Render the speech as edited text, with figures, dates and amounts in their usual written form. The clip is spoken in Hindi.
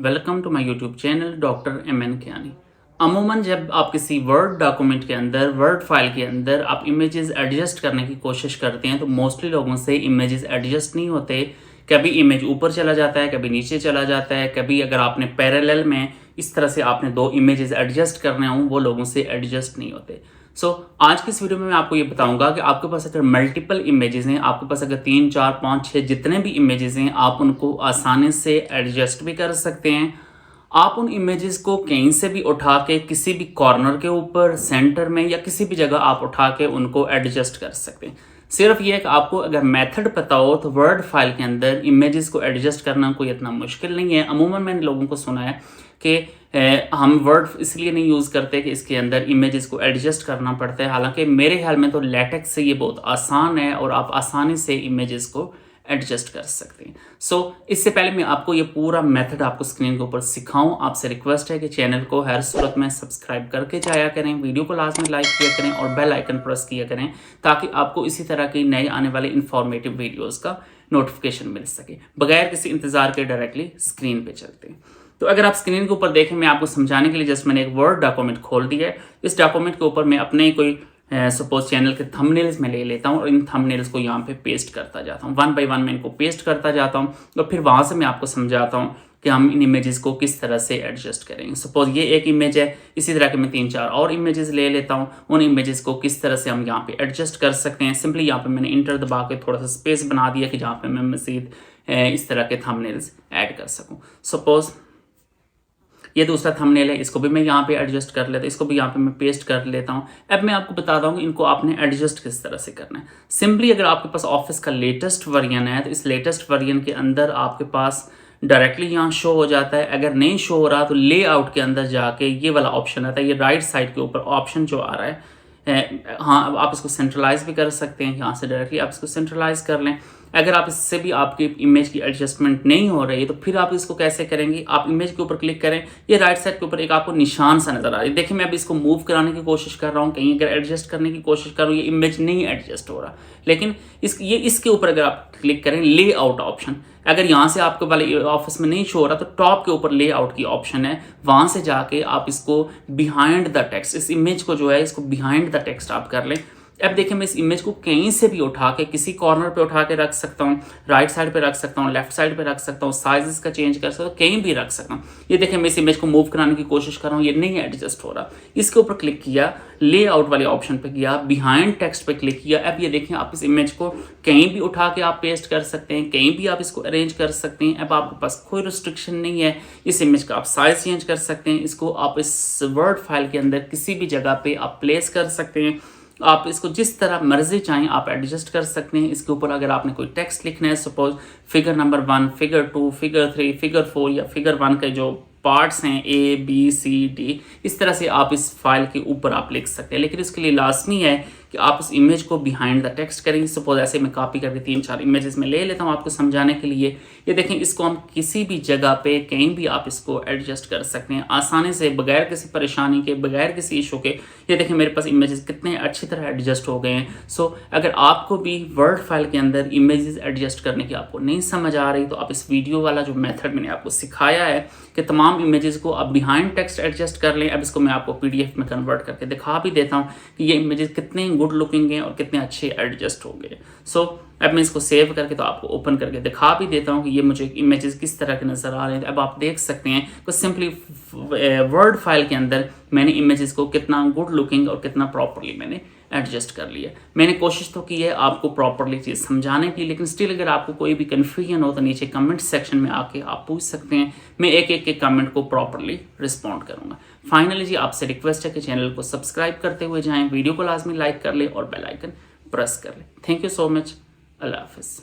Welcome to my YouTube channel doctor MN Kiyani. अमूमन जब आप किसी वर्ड डॉक्यूमेंट के अंदर, वर्ड फाइल के अंदर आप इमेजेस एडजस्ट करने की कोशिश करते हैं तो मोस्टली लोगों से इमेजेस एडजस्ट नहीं होते। कभी इमेज ऊपर चला जाता है, कभी नीचे चला जाता है, कभी अगर आपने पैरेलल में इस तरह से आपने दो इमेजेस एडजस्ट करने हों वो लोगों से एडजस्ट नहीं होते। आज की इस वीडियो में मैं आपको ये बताऊंगा कि आपके पास अगर मल्टीपल इमेजेस हैं, आपके पास अगर 3, 4, 5, 6 जितने भी इमेजेस हैं, आप उनको आसानी से एडजस्ट भी कर सकते हैं। आप उन इमेजेस को कहीं से भी उठा के किसी भी कॉर्नर के ऊपर, सेंटर में या किसी भी जगह आप उठा के उनको एडजस्ट कर सकते हैं। सिर्फ ये कि आपको अगर मेथड पता हो तो वर्ड फाइल के अंदर इमेजेस को एडजस्ट करना कोई इतना मुश्किल नहीं है। अमूमन मैंने लोगों को सुना है कि हम वर्ड इसलिए नहीं यूज़ करते कि इसके अंदर इमेजेस को एडजस्ट करना पड़ता है। हालांकि मेरे ख्याल में तो लेटेक्स से ये बहुत आसान है और आप आसानी से इमेजेस को एडजस्ट कर सकते हैं। इससे पहले मैं आपको ये पूरा मेथड आपको स्क्रीन के ऊपर सिखाऊं, आपसे रिक्वेस्ट है कि चैनल को हर सूरत में सब्सक्राइब करके जाया करें, वीडियो को लाजमी लाइक किया करें और बेल आइकन प्रेस किया करें ताकि आपको इसी तरह की नए आने वाले इंफॉर्मेटिव वीडियोज़ का नोटिफिकेशन मिल सके। बगैर किसी इंतजार के डायरेक्टली स्क्रीन पे चलते हैं। तो अगर आप स्क्रीन के ऊपर देखें, मैं आपको समझाने के लिए जस्ट मैंने एक वर्ड डॉक्यूमेंट खोल दिया है। इस डॉक्यूमेंट के ऊपर मैं अपने कोई सपोज चैनल के थंबनेल्स में ले लेता हूँ और इन थंबनेल्स को यहाँ पे पेस्ट करता जाता हूँ। 1 बाय 1 मैं इनको पेस्ट करता जाता हूँ और फिर वहाँ से मैं आपको समझाता हूँ कि हम इन इमेजेस को किस तरह से एडजस्ट करेंगे। सपोज ये एक इमेज है, इसी तरह के मैं 3, 4 और इमेजेस ले लेता हूँ। उन इमेजेस को किस तरह से हम यहाँ पे एडजस्ट कर सकते हैं। सिंपली यहाँ पे मैंने इंटर दबा के थोड़ा सा स्पेस बना दिया कि जहाँ पे मैं मज़ीद इस तरह के थंबनेल्स ऐड कर सकूँ। सपोज ये दूसरा थंबनेल है, इसको भी मैं यहाँ पे एडजस्ट कर लेता हूँ, इसको भी यहाँ पे मैं पेस्ट कर लेता हूँ। अब मैं आपको बताता हूँ कि इनको आपने एडजस्ट किस तरह से करना है। सिंपली अगर आपके पास ऑफिस का लेटेस्ट वर्जन है तो इस लेटेस्ट वर्जन के अंदर आपके पास डायरेक्टली यहाँ शो हो जाता है। अगर नहीं शो हो रहा तो लेआउट के अंदर जाके ये वाला ऑप्शन आता है, ये राइट साइड के ऊपर ऑप्शन जो आ रहा है, हाँ अब आप इसको सेंट्रलाइज भी कर सकते हैं। यहाँ से डायरेक्टली आप इसको सेंट्रलाइज कर लें। अगर आप इससे भी आपकी इमेज की एडजस्टमेंट नहीं हो रही है तो फिर आप इसको कैसे करेंगे, आप इमेज के ऊपर क्लिक करें, ये राइट साइड के ऊपर एक आपको निशान सा नजर आ रहा है। देखिए मैं अब इसको मूव कराने की कोशिश कर रहा हूँ, कहीं अगर एडजस्ट करने की कोशिश कर रहा हूँ, ये इमेज नहीं एडजस्ट हो रहा। लेकिन इसके ऊपर अगर आप क्लिक करें, लेआउट ऑप्शन, अगर यहाँ से आपके वाले ऑफिस में नहीं शो हो रहा तो टॉप के ऊपर लेआउट की ऑप्शन है, वहां से जाके आप इसको बिहाइंड द टेक्स्ट, इस इमेज को जो है इसको बिहाइंड द टेक्स्ट आप कर लें। अब देखिए मैं इस इमेज को कहीं से भी उठा के किसी कॉर्नर पे उठा के रख सकता हूँ, राइट साइड पे रख सकता हूँ, लेफ्ट साइड पे रख सकता हूँ, साइज इसका चेंज कर सकता हूँ, कहीं भी रख सकता हूँ। ये देखिए मैं इस इमेज को मूव कराने की कोशिश कर रहा हूँ, ये नहीं एडजस्ट हो रहा। इसके ऊपर क्लिक किया, लेआउट वाले ऑप्शन पे गया, बिहाइंड टेक्स्ट पे क्लिक किया। अब ये देखिए आप इस इमेज को कहीं भी उठा के आप पेस्ट कर सकते हैं, कहीं भी आप इसको अरेंज कर सकते हैं। अब आपके पास कोई रिस्ट्रिक्शन नहीं है। इस इमेज का आप साइज चेंज कर सकते हैं, इसको आप इस वर्ड फाइल के अंदर किसी भी जगह पे आप प्लेस कर सकते हैं। आप इसको जिस तरह मर्जी चाहें आप एडजस्ट कर सकते हैं। इसके ऊपर अगर आपने कोई टेक्स्ट लिखना है, suppose figure number 1, figure 2, figure 3, figure 4 या फिगर 1 के जो पार्ट्स हैं A, B, C, D, इस तरह से आप इस फाइल के ऊपर आप लिख सकते हैं। लेकिन इसके लिए लाजमी है कि आप इस इमेज को बिहाइंड द टेक्स्ट करेंगे। सपोज ऐसे मैं कॉपी करके 3, 4 इमेजेस में ले लेता हूँ आपको समझाने के लिए। ये देखें इसको हम किसी भी जगह पे कहीं भी आप इसको एडजस्ट कर सकते हैं आसानी से, बगैर किसी परेशानी के, बगैर किसी इशू के। ये देखें मेरे पास इमेजेस कितने अच्छी तरह एडजस्ट हो गए हैं। अगर आपको भी वर्ड फाइल के अंदर इमेजेस एडजस्ट करने की आपको नहीं समझ आ रही तो आप इस वीडियो वाला जो मेथड मैंने आपको सिखाया है कि तमाम इमेजेस को आप बिहाइंड टेक्स्ट एडजस्ट कर लें। अब इसको मैं आपको PDF में कन्वर्ट करके दिखा भी देता हूँ कि ये इमेजेस कितने गुड लुकिंग हैं और कितने अच्छे एडजस्ट हो गए। अब मैं इसको सेव करके तो आपको ओपन करके दिखा भी देता हूँ कि ये मुझे इमेजेस किस तरह के नज़र आ रहे हैं। अब आप देख सकते हैं कि सिंपली वर्ड फाइल के अंदर मैंने इमेजेस को कितना गुड लुकिंग और कितना प्रॉपरली मैंने एडजस्ट कर लिया। मैंने कोशिश तो की है आपको प्रॉपरली चीज़ समझाने की, लेकिन स्टिल अगर आपको कोई भी कन्फ्यूजन हो तो नीचे कमेंट सेक्शन में आके आप पूछ सकते हैं। मैं एक एक के कमेंट को प्रॉपरली रिस्पॉन्ड करूँगा। फाइनली जी आपसे रिक्वेस्ट है कि चैनल को सब्सक्राइब करते हुए जाएँ, वीडियो को लाजमी लाइक कर ले और बेल आइकन प्रेस कर ले। Thank you so much. अल्लाह हाफिज़।